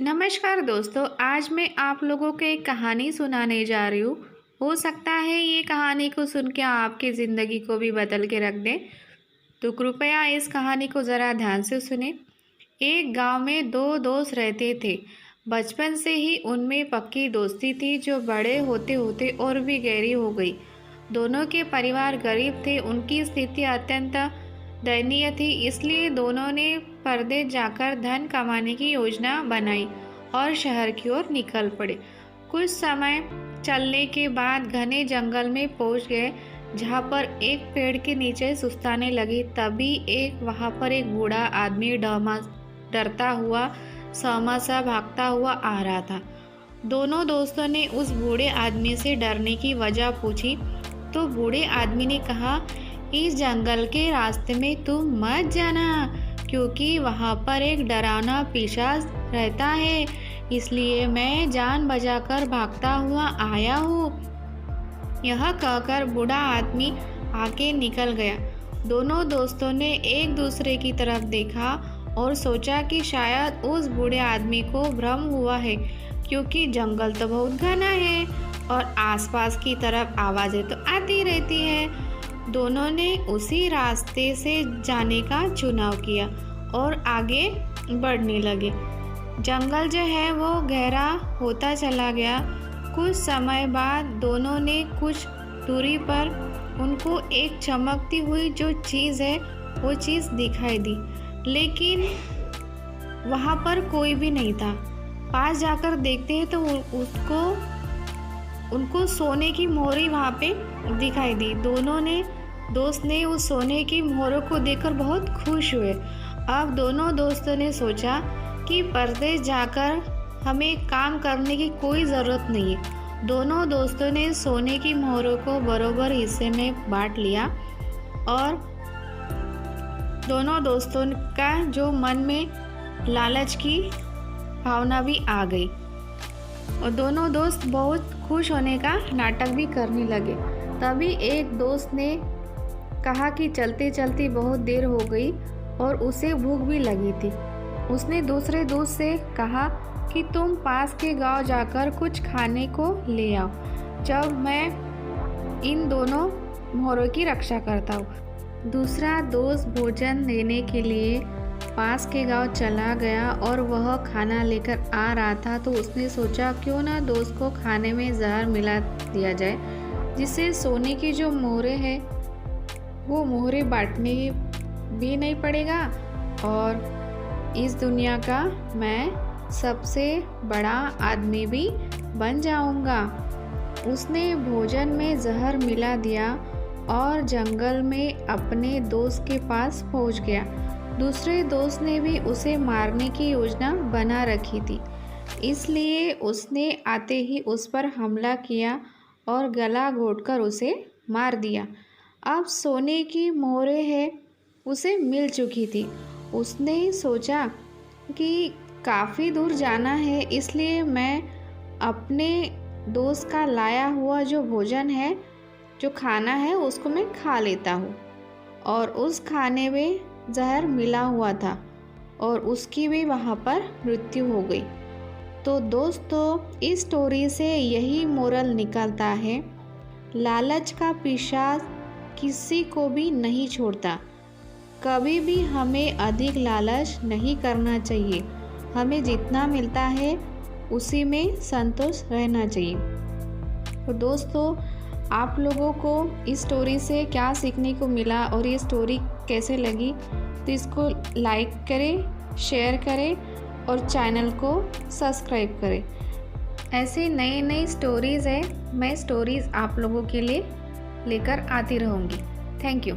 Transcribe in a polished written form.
नमस्कार दोस्तों, आज मैं आप लोगों को एक कहानी सुनाने जा रही हूँ। हो सकता है ये कहानी को सुन के आपकी ज़िंदगी को भी बदल के रख दे। तो कृपया इस कहानी को ज़रा ध्यान से सुने। एक गांव में दो दोस्त रहते थे। बचपन से ही उनमें पक्की दोस्ती थी, जो बड़े होते होते और भी गहरी हो गई। दोनों के परिवार गरीब थे, उनकी स्थिति अत्यंत दयनीय थी। इसलिए दोनों ने परदेश जाकर धन कमाने की योजना बनाई और शहर की ओर निकल पड़े। कुछ समय चलने के बाद घने जंगल में पहुंच गए, जहां पर एक पेड़ के नीचे सुस्ताने लगी। तभी वहां पर एक बूढ़ा आदमी डरता हुआ सहमा सा भागता हुआ आ रहा था। दोनों दोस्तों ने उस बूढ़े आदमी से डरने की वजह पूछी तो बूढ़े आदमी ने कहा, इस जंगल के रास्ते में तुम मत जाना, क्योंकि वहाँ पर एक डरावना पिशाच रहता है। इसलिए मैं जान बचाकर भागता हुआ आया हूँ। यह कहकर बूढ़ा आदमी आगे निकल गया। दोनों दोस्तों ने एक दूसरे की तरफ देखा और सोचा कि शायद उस बूढ़े आदमी को भ्रम हुआ है, क्योंकि जंगल तो बहुत घना है और आसपास की तरफ आवाज़ें तो आती रहती है। दोनों ने उसी रास्ते से जाने का चुनाव किया और आगे बढ़ने लगे। जंगल जो है वो गहरा होता चला गया। कुछ समय बाद दोनों ने कुछ दूरी पर उनको एक चमकती हुई जो चीज़ है वो चीज़ दिखाई दी, लेकिन वहाँ पर कोई भी नहीं था। पास जाकर देखते हैं तो उनको सोने की मोहरी वहाँ पे दिखाई दी। दोस्त ने उस सोने की मोहरों को देखकर बहुत खुश हुए। अब दोनों दोस्तों ने सोचा कि परदेश जाकर हमें काम करने की कोई ज़रूरत नहीं है। दोनों दोस्तों ने सोने की मोहरों को बराबर हिस्से में बांट लिया और दोनों दोस्तों का जो मन में लालच की भावना भी आ गई और दोनों दोस्त बहुत खुश होने का नाटक भी करने लगे। तभी एक दोस्त ने कहा कि चलते चलते बहुत देर हो गई और उसे भूख भी लगी थी। उसने दूसरे दोस्त से कहा कि तुम पास के गांव जाकर कुछ खाने को ले आओ, जब मैं इन दोनों मोहरों की रक्षा करता हूँ। दूसरा दोस्त भोजन लेने के लिए पास के गांव चला गया और वह खाना लेकर आ रहा था, तो उसने सोचा क्यों ना दोस्त को खाने में जहर मिला दिया जाए, जिससे सोने की जो मोहरें हैं वो मोहरें बांटने भी नहीं पड़ेगा और इस दुनिया का मैं सबसे बड़ा आदमी भी बन जाऊंगा। उसने भोजन में जहर मिला दिया और जंगल में अपने दोस्त के पास पहुंच गया। दूसरे दोस्त ने भी उसे मारने की योजना बना रखी थी, इसलिए उसने आते ही उस पर हमला किया और गला घोंटकर उसे मार दिया। अब सोने की मोहरें है उसे मिल चुकी थी। उसने सोचा कि काफ़ी दूर जाना है, इसलिए मैं अपने दोस्त का लाया हुआ जो भोजन है, जो खाना है, उसको मैं खा लेता हूँ। और उस खाने में जहर मिला हुआ था और उसकी भी वहाँ पर मृत्यु हो गई। तो दोस्तों, इस स्टोरी से यही मोरल निकलता है, लालच का पिशाच किसी को भी नहीं छोड़ता। कभी भी हमें अधिक लालच नहीं करना चाहिए। हमें जितना मिलता है उसी में संतोष रहना चाहिए। तो दोस्तों, आप लोगों को इस स्टोरी से क्या सीखने को मिला और ये स्टोरी कैसे लगी, तो इसको लाइक करें, शेयर करें और चैनल को सब्सक्राइब करें। ऐसे नई स्टोरीज़ है, मैं स्टोरीज़ आप लोगों के लिए लेकर आती रहूँगी। Thank you.